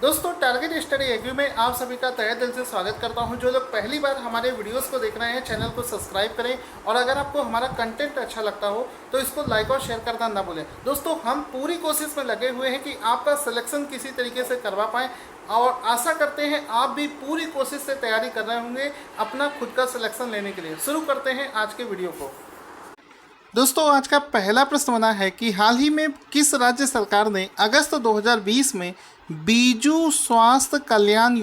दोस्तों target study agree में आप सभी का तहे दिल से स्वागत करता हूं। जो लोग पहली बार हमारे वीडियोस को देख रहे हैं चैनल को सब्सक्राइब करें और अगर आपको हमारा कंटेंट अच्छा लगता हो तो इसको लाइक और शेयर करना ना भूलें। दोस्तों हम पूरी कोशिश में लगे हुए हैं कि आपका सिलेक्शन किसी तरीके से करवा पाएँ और आशा करते हैं आप भी पूरी कोशिश से तैयारी कर रहे होंगे अपना खुद का सिलेक्शन लेने के लिए। शुरू करते हैं आज के वीडियो को। दोस्तों आज का पहला प्रश्न बना है कि हाल ही में किस राज्य सरकार ने अगस्त 2020 में बीजू स्वास्थ्य कल्याण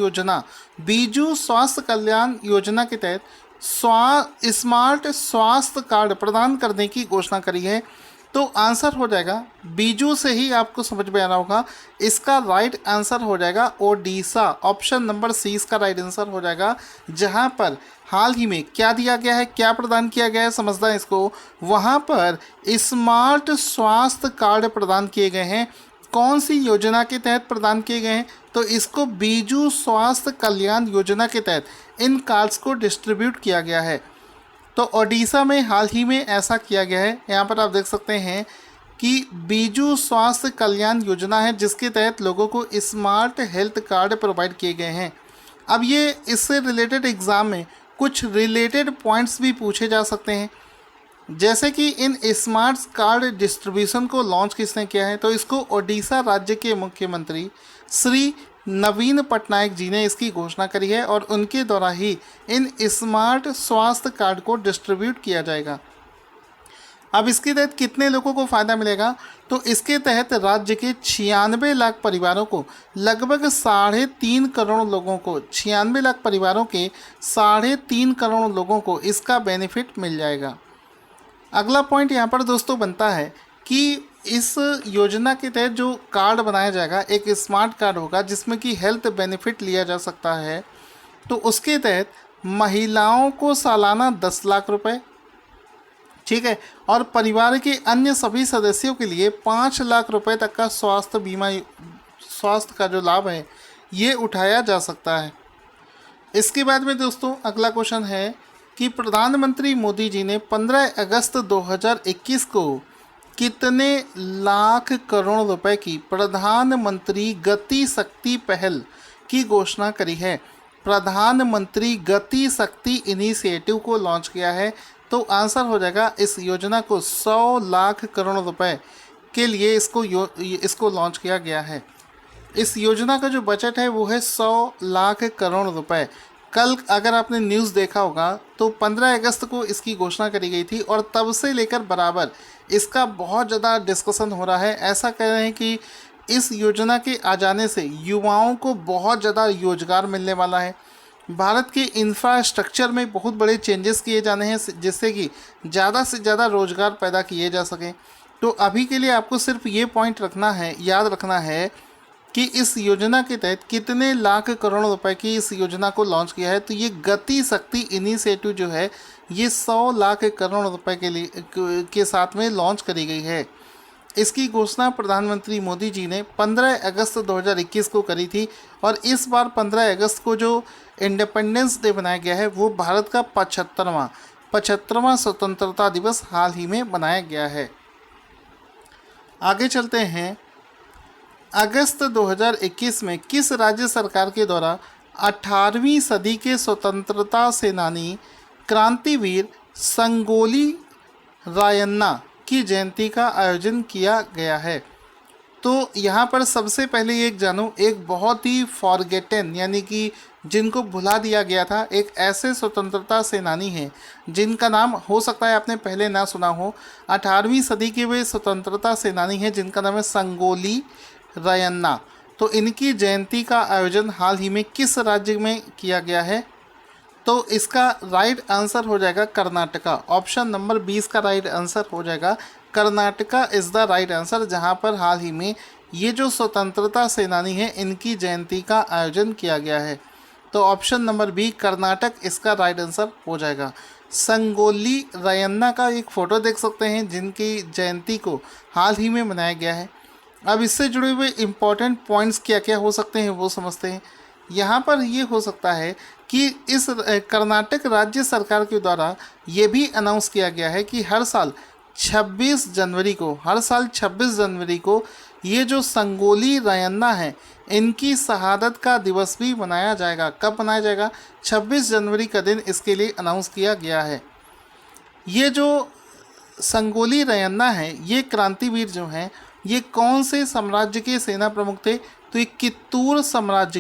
योजना के तहत स्मार्ट स्वास्थ्य कार्ड प्रदान करने की घोषणा करी है? तो आंसर हो जाएगा, बीजू से ही आपको समझ में आ रहा होगा, इसका राइट आंसर हो जाएगा ओडिशा। ऑप्शन नंबर सी इसका राइट आंसर हो जाएगा, जहां पर हाल ही में क्या दिया गया है, क्या प्रदान किया गया है, समझना है इसको। वहां पर स्मार्ट स्वास्थ्य कार्ड प्रदान किए गए हैं। कौन सी योजना के तहत प्रदान किए गए हैं? तो इसको बीजू स्वास्थ्य कल्याण योजना के तहत इन कार्ड्स को डिस्ट्रीब्यूट किया गया है। तो ओडिशा में हाल ही में ऐसा किया गया है। यहाँ पर आप देख सकते हैं कि बीजू स्वास्थ्य कल्याण योजना है जिसके तहत लोगों को स्मार्ट हेल्थ कार्ड प्रोवाइड किए गए हैं। अब ये इससे रिलेटेड एग्ज़ाम में कुछ रिलेटेड पॉइंट्स भी पूछे जा सकते हैं, जैसे कि इन स्मार्ट कार्ड डिस्ट्रीब्यूशन को लॉन्च किसने किया है? तो इसको ओडिशा राज्य के मुख्यमंत्री श्री नवीन पटनायक जी ने इसकी घोषणा करी है और उनके द्वारा ही इन स्मार्ट स्वास्थ्य कार्ड को डिस्ट्रीब्यूट किया जाएगा। अब इसके तहत कितने लोगों को फ़ायदा मिलेगा? तो इसके तहत राज्य के 96 लाख परिवारों को, लगभग 3.5 करोड़ लोगों को, 96 लाख परिवारों के 3.5 करोड़ लोगों को इसका बेनिफिट मिल जाएगा। अगला पॉइंट यहाँ पर दोस्तों बनता है कि इस योजना के तहत जो कार्ड बनाया जाएगा एक स्मार्ट कार्ड होगा जिसमें कि हेल्थ बेनिफिट लिया जा सकता है। तो उसके तहत महिलाओं को सालाना 10 लाख रुपए, ठीक है, और परिवार के अन्य सभी सदस्यों के लिए 5 लाख रुपए तक का स्वास्थ्य का जो लाभ है ये उठाया जा सकता है। इसके बाद में दोस्तों अगला क्वेश्चन है कि प्रधानमंत्री मोदी जी ने 15 अगस्त 2021 को कितने लाख करोड़ रुपए की प्रधानमंत्री गति शक्ति पहल की घोषणा करी है? प्रधानमंत्री गति शक्ति इनिशिएटिव को लॉन्च किया है। तो आंसर हो जाएगा, इस योजना को 100 लाख करोड़ रुपए के लिए इसको लॉन्च किया गया है। इस योजना का जो बजट है वो है 100 लाख करोड़ रुपए। कल अगर आपने न्यूज़ देखा होगा तो 15 अगस्त को इसकी घोषणा करी गई थी और तब से लेकर बराबर इसका बहुत ज़्यादा डिस्कशन हो रहा है। ऐसा कह रहे हैं कि इस योजना के आ जाने से युवाओं को बहुत ज़्यादा रोजगार मिलने वाला है। भारत के इंफ्रास्ट्रक्चर में बहुत बड़े चेंजेस किए जाने हैं जिससे कि ज़्यादा से ज़्यादा रोजगार पैदा किए जा सकें। तो अभी के लिए आपको सिर्फ ये पॉइंट याद रखना है कि इस योजना के तहत कितने लाख करोड़ रुपए की इस योजना को लॉन्च किया है। तो ये गति शक्ति इनिशिएटिव जो है ये 100 लाख करोड़ रुपए के साथ में लॉन्च करी गई है। इसकी घोषणा प्रधानमंत्री मोदी जी ने 15 अगस्त 2021 को करी थी और इस बार 15 अगस्त को जो इंडिपेंडेंस डे बनाया गया है वो भारत का 75वां स्वतंत्रता दिवस हाल ही में बनाया गया है। आगे चलते हैं। अगस्त 2021 में किस राज्य सरकार के द्वारा 18वीं सदी के स्वतंत्रता सेनानी क्रांतिवीर संगोली रायन्ना की जयंती का आयोजन किया गया है? तो यहाँ पर सबसे पहले एक जानो, एक बहुत ही फॉरगेटन यानी कि जिनको भुला दिया गया था, एक ऐसे स्वतंत्रता सेनानी हैं जिनका नाम हो सकता है आपने पहले ना सुना हो। 18वीं सदी के वे स्वतंत्रता सेनानी हैं जिनका नाम है संगोली रायन्ना। तो इनकी जयंती का आयोजन हाल ही में किस राज्य में किया गया है? तो इसका राइट आंसर हो जाएगा कर्नाटका। ऑप्शन नंबर 20 का राइट आंसर हो जाएगा Karnataka is the right answer, जहां पर हाल ही में ये जो स्वतंत्रता सेनानी है इनकी जयंती का आयोजन किया गया है। तो ऑप्शन नंबर बी कर्नाटक इसका राइट आंसर हो जाएगा। संगोली रायन्ना का एक फ़ोटो देख सकते हैं जिनकी जयंती को हाल ही में मनाया गया है। अब इससे जुड़े हुए इम्पॉर्टेंट पॉइंट्स क्या क्या हो सकते हैं वो समझते हैं। यहाँ पर ये हो सकता है कि इस कर्नाटक राज्य सरकार के द्वारा ये भी अनाउंस किया गया है कि हर साल 26 जनवरी को ये जो संगोली रयन्ना है, इनकी शहादत का दिवस भी मनाया जाएगा। कब मनाया जाएगा? 26 जनवरी का दिन इसके लिए अनाउंस किया गया है। ये जो संगोली रयन्ना है, ये क्रांतिवीर जो हैं, ये कौन से साम्राज्य के सेना प्रमुख थे? तो ये कित्तूर साम्राज्य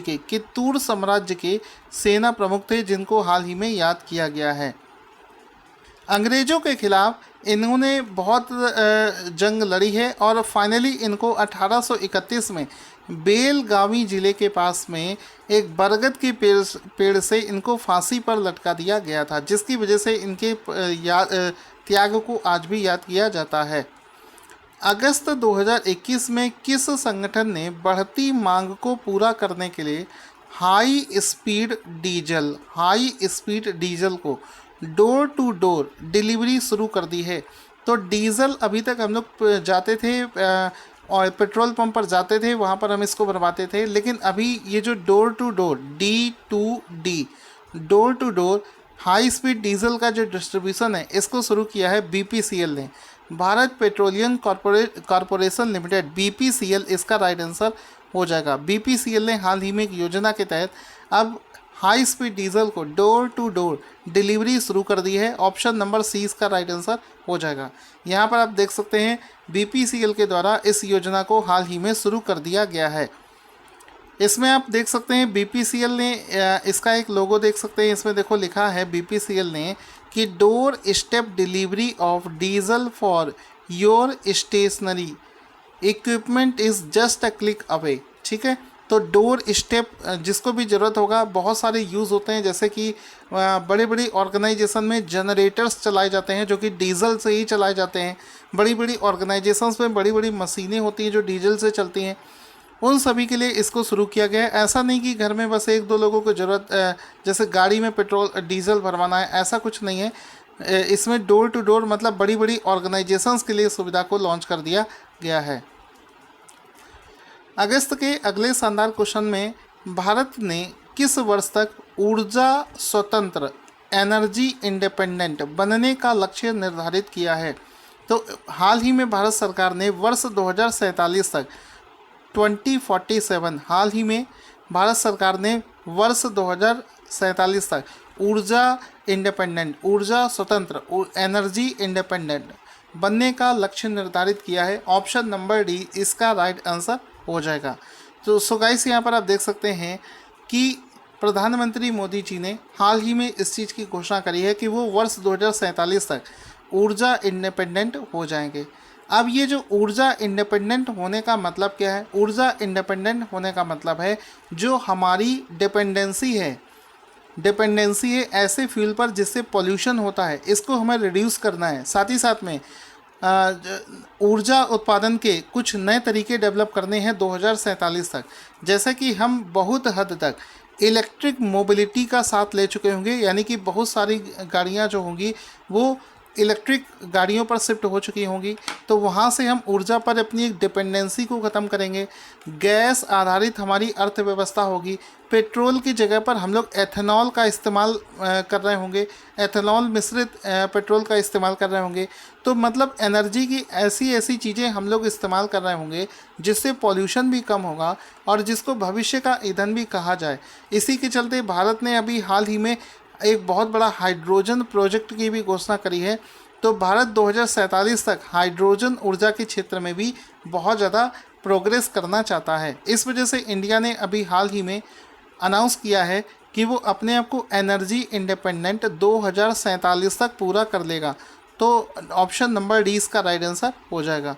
के सेना प्रमुख थे, जिनको हाल ही में याद किया गया है। अंग्रेज़ों के खिलाफ इन्होंने बहुत जंग लड़ी है और फाइनली इनको 1831 में बेलगावी ज़िले के पास में एक बरगद के पेड़ से इनको फांसी पर लटका दिया गया था, जिसकी वजह से इनके त्याग को आज भी याद किया जाता है। अगस्त 2021 में किस संगठन ने बढ़ती मांग को पूरा करने के लिए हाई स्पीड डीजल को डोर टू डोर डिलीवरी शुरू कर दी है? तो डीजल अभी तक हम लोग जाते थे और पेट्रोल पंप पर जाते थे, वहाँ पर हम इसको भरवाते थे, लेकिन अभी ये जो door to door D2D door to door high speed diesel का जो डिस्ट्रीब्यूशन है, इसको शुरू किया है BPCL ने, Bharat petroleum corporation limited. BPCL इसका राइट आंसर हो जाएगा। BPCL ने हाल ही में एक योजना के तहत अब हाई स्पीड डीजल को डोर टू डोर डिलीवरी शुरू कर दी है। ऑप्शन नंबर सी इसका राइट आंसर हो जाएगा। यहाँ पर आप देख सकते हैं BPCL के द्वारा इस योजना को हाल ही में शुरू कर दिया गया है। इसमें आप देख सकते हैं BPCL ने इसका एक लोगो देख सकते हैं, इसमें देखो लिखा है BPCL ने कि doorstep delivery of diesel for your stationary equipment is just a click away. ठीक है, तो डोर स्टेप जिसको भी ज़रूरत होगा, बहुत सारे यूज़ होते हैं, जैसे कि बड़े बड़ी ऑर्गेनाइजेशन में जनरेटर्स चलाए जाते हैं जो कि डीजल से ही चलाए जाते हैं। बड़ी बड़ी ऑर्गेनाइजेशंस में बड़ी बड़ी मशीनें होती हैं जो डीजल से चलती हैं, उन सभी के लिए इसको शुरू किया गया है। ऐसा नहीं कि घर में बस एक दो लोगों को ज़रूरत, जैसे गाड़ी में पेट्रोल डीजल भरवाना है, ऐसा कुछ नहीं है। इसमें डोर टू डोर मतलब बड़ी बड़ी ऑर्गेनाइजेशंस के लिए सुविधा को लॉन्च कर दिया गया है। अगस्त के अगले शानदार क्वेश्चन में भारत ने किस वर्ष तक ऊर्जा स्वतंत्र एनर्जी इंडिपेंडेंट बनने का लक्ष्य निर्धारित किया है? तो हाल ही में भारत सरकार ने वर्ष 2047 तक 2047 हाल ही में भारत सरकार ने वर्ष 2047 तक ऊर्जा स्वतंत्र एनर्जी इंडिपेंडेंट बनने का लक्ष्य निर्धारित किया है। ऑप्शन नंबर डी इसका राइट आंसर हो जाएगा। तो सो गाइस, यहाँ पर आप देख सकते हैं कि प्रधानमंत्री मोदी जी ने हाल ही में इस चीज़ की घोषणा करी है कि वो वर्ष 2047 तक ऊर्जा इंडिपेंडेंट हो जाएंगे। अब ये जो ऊर्जा इंडिपेंडेंट होने का मतलब क्या है? ऊर्जा इंडिपेंडेंट होने का मतलब है जो हमारी डिपेंडेंसी है ऐसे फ्यूल पर जिससे पॉल्यूशन होता है, इसको हमें रिड्यूस करना है। साथ ही साथ में ऊर्जा उत्पादन के कुछ नए तरीके डेवलप करने हैं 2047 तक। जैसे कि हम बहुत हद तक इलेक्ट्रिक मोबिलिटी का साथ ले चुके होंगे, यानी कि बहुत सारी गाड़ियां जो होंगी वो इलेक्ट्रिक गाड़ियों पर शिफ्ट हो चुकी होंगी, तो वहाँ से हम ऊर्जा पर अपनी एक डिपेंडेंसी को ख़त्म करेंगे। गैस आधारित हमारी अर्थव्यवस्था होगी। पेट्रोल की जगह पर हम लोग एथेनॉल का इस्तेमाल कर रहे होंगे, एथेनॉल मिश्रित पेट्रोल का इस्तेमाल कर रहे होंगे। तो मतलब एनर्जी की ऐसी चीज़ें हम लोग इस्तेमाल कर रहे होंगे जिससे पॉल्यूशन भी कम होगा और जिसको भविष्य का ईंधन भी कहा जाए। इसी के चलते भारत ने अभी हाल ही में एक बहुत बड़ा हाइड्रोजन प्रोजेक्ट की भी घोषणा करी है। तो भारत 2047 तक हाइड्रोजन ऊर्जा के क्षेत्र में भी बहुत ज़्यादा प्रोग्रेस करना चाहता है। इस वजह से इंडिया ने अभी हाल ही में अनाउंस किया है कि वो अपने आप को एनर्जी इंडिपेंडेंट 2047 तक पूरा कर लेगा। तो ऑप्शन नंबर डी इसका राइट आंसर हो जाएगा।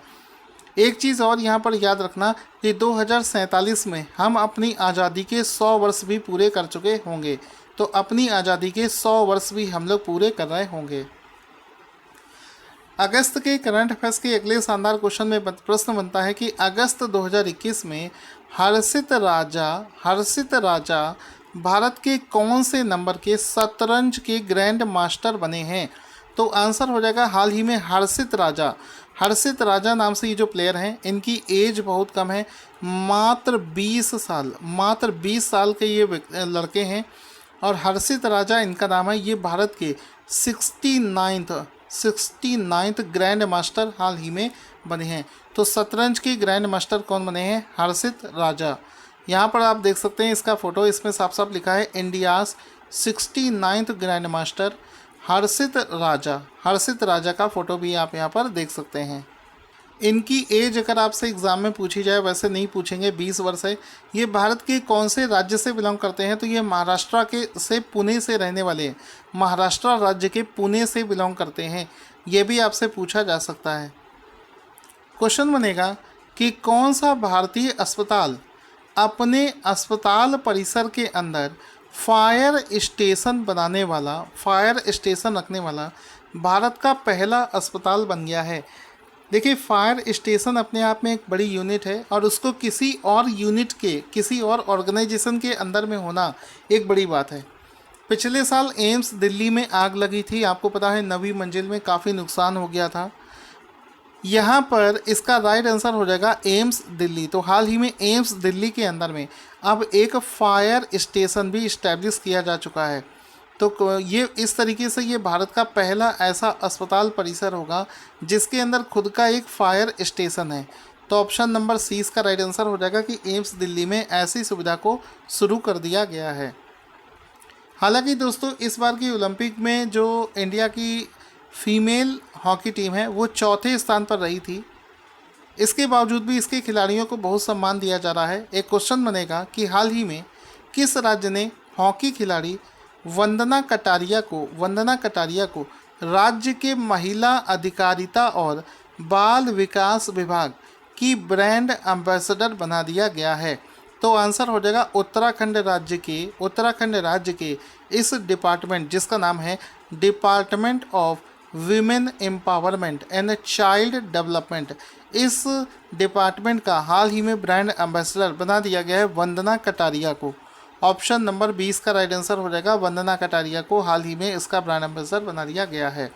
एक चीज़ और यहाँ पर याद रखना कि 2047 में हम अपनी आज़ादी के 100 वर्ष भी पूरे कर चुके होंगे। तो अपनी आज़ादी के 100 वर्ष भी हम लोग पूरे कर रहे होंगे। अगस्त के करंट अफेयर्स के अगले शानदार क्वेश्चन में प्रश्न बनता है कि अगस्त 2021 में हर्षित राजा भारत के कौन से नंबर के शतरंज के ग्रैंड मास्टर बने हैं? तो आंसर हो जाएगा हाल ही में हर्षित राजा नाम से ये जो प्लेयर हैं, इनकी एज बहुत कम है, मात्र 20 साल के ये लड़के हैं और हर्षित राजा इनका नाम है। ये भारत के 69th ग्रैंड मास्टर हाल ही में बने हैं। तो शतरंज की ग्रैंड मास्टर कौन बने हैं? हर्षित राजा। यहाँ पर आप देख सकते हैं इसका फोटो, इसमें साफ साफ लिखा है इंडियाज 69th ग्रैंड मास्टर हर्षित राजा। हर्षित राजा का फोटो भी आप यहाँ पर देख सकते हैं। इनकी एज अगर आपसे एग्ज़ाम में पूछी जाए, वैसे नहीं पूछेंगे, 20 वर्ष है। ये भारत के कौन से राज्य से बिलोंग करते हैं? तो ये महाराष्ट्र के से पुणे से रहने वाले हैं। महाराष्ट्र राज्य के पुणे से बिलोंग करते हैं। ये भी आपसे पूछा जा सकता है। क्वेश्चन बनेगा कि कौन सा भारतीय अस्पताल अपने अस्पताल परिसर के अंदर फायर स्टेशन बनाने वाला, फायर स्टेशन रखने वाला भारत का पहला अस्पताल बन गया है। देखिए, फायर स्टेशन अपने आप में एक बड़ी यूनिट है और उसको किसी और यूनिट के, किसी और ऑर्गेनाइजेशन के अंदर में होना एक बड़ी बात है। पिछले साल एम्स दिल्ली में आग लगी थी, आपको पता है 9वीं मंजिल में काफ़ी नुकसान हो गया था। यहाँ पर इसका राइट आंसर हो जाएगा एम्स दिल्ली। तो हाल ही में एम्स दिल्ली के अंदर में अब एक फायर स्टेशन भी इस्टेब्लिश किया जा चुका है। तो ये इस तरीके से ये भारत का पहला ऐसा अस्पताल परिसर होगा जिसके अंदर खुद का एक फायर स्टेशन है। तो ऑप्शन नंबर सी इसका राइट आंसर हो जाएगा कि एम्स दिल्ली में ऐसी सुविधा को शुरू कर दिया गया है। हालांकि दोस्तों, इस बार की ओलंपिक में जो इंडिया की फीमेल हॉकी टीम है वो चौथे स्थान पर रही थी। इसके बावजूद भी इसके खिलाड़ियों को बहुत सम्मान दिया जा रहा है। एक क्वेश्चन बनेगा कि हाल ही में किस राज्य ने हॉकी खिलाड़ी वंदना कटारिया को राज्य के महिला अधिकारिता और बाल विकास विभाग की ब्रांड एम्बेसडर बना दिया गया है? तो आंसर हो जाएगा उत्तराखंड राज्य के इस डिपार्टमेंट, जिसका नाम है department of women empowerment and child development. इस डिपार्टमेंट का हाल ही में ब्रांड एम्बेसडर बना दिया गया है वंदना कटारिया को। ऑप्शन नंबर 20 का राइट आंसर हो जाएगा, वंदना कटारिया को हाल ही में इसका ब्रांड एम्बेसडर बना दिया गया है।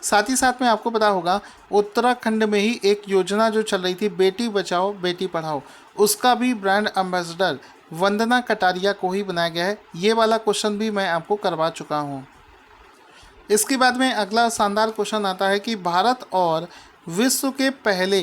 साथ ही साथ में आपको पता होगा उत्तराखंड में ही एक योजना जो चल रही थी बेटी बचाओ बेटी पढ़ाओ, उसका भी ब्रांड एम्बेसडर वंदना कटारिया को ही बनाया गया है। ये वाला क्वेश्चन भी मैं आपको करवा चुका हूँ। इसके बाद में अगला शानदार क्वेश्चन आता है कि भारत और विश्व के पहले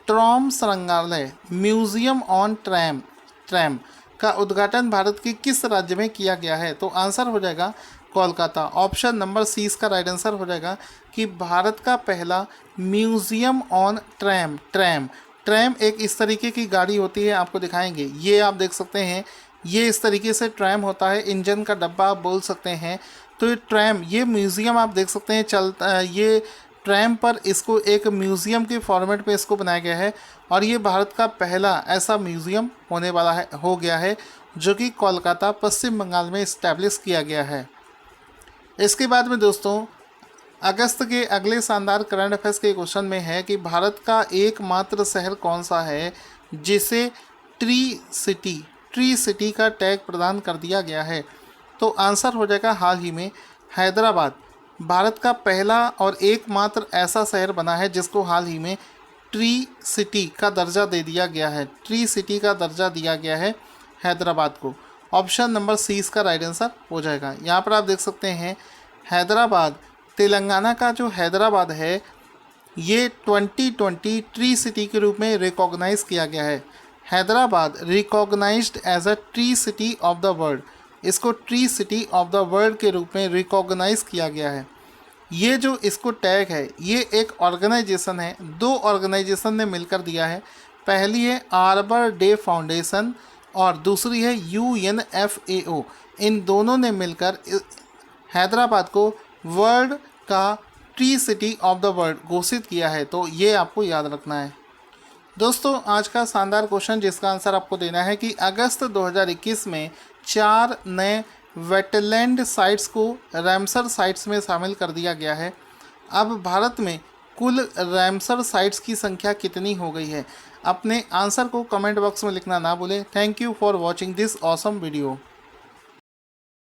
ट्रॉम संग्रहालय म्यूजियम ऑन ट्रैम का उद्घाटन भारत के किस राज्य में किया गया है? तो आंसर हो जाएगा कोलकाता। ऑप्शन नंबर सी इसका राइट आंसर हो जाएगा कि भारत का पहला म्यूजियम ऑन ट्रैम एक इस तरीके की गाड़ी होती है, आपको दिखाएंगे। ये आप देख सकते हैं, ये इस तरीके से ट्रैम होता है, इंजन का डब्बा आप बोल सकते हैं। तो ये ट्रैम, ये म्यूज़ियम आप देख सकते हैं चलता, ये ट्रैम पर इसको एक म्यूज़ियम के फॉर्मेट पे इसको बनाया गया है और ये भारत का पहला ऐसा म्यूज़ियम हो गया है जो कि कोलकाता पश्चिम बंगाल में इस्टेब्लिश किया गया है। इसके बाद में दोस्तों, अगस्त के अगले शानदार करंट अफेयर्स के क्वेश्चन में है कि भारत का एकमात्र शहर कौन सा है जिसे ट्री सिटी का टैग प्रदान कर दिया गया है? तो आंसर हो जाएगा हाल ही में हैदराबाद। भारत का पहला और एकमात्र ऐसा शहर बना है जिसको हाल ही में ट्री सिटी का दर्जा दे दिया गया है। ट्री सिटी का दर्जा दिया गया है हैदराबाद को। ऑप्शन नंबर सी इसका राइट आंसर हो जाएगा। यहाँ पर आप देख सकते हैं हैदराबाद, तेलंगाना का जो हैदराबाद है ये 2020 ट्री सिटी के रूप में रिकॉग्नाइज किया गया है। Hyderabad recognised as a tree city of the world, इसको tree city of the world के रूप में रिकॉग्नाइज किया गया है। ये जो इसको टैग है ये एक ऑर्गेनाइजेशन है, दो ऑर्गेनाइजेशन ने मिलकर दिया है। पहली है आर्बर डे फाउंडेशन और दूसरी है UNFAO। इन दोनों ने मिलकर हैदराबाद को वर्ल्ड का tree city of the world घोषित किया है। तो ये आपको याद रखना है। दोस्तों, आज का शानदार क्वेश्चन जिसका आंसर आपको देना है कि अगस्त 2021 में 4 नए वेटलैंड साइट्स को रैमसर साइट्स में शामिल कर दिया गया है। अब भारत में कुल रैमसर साइट्स की संख्या कितनी हो गई है? अपने आंसर को कमेंट बॉक्स में लिखना ना भूलें। Thank you for watching this awesome video.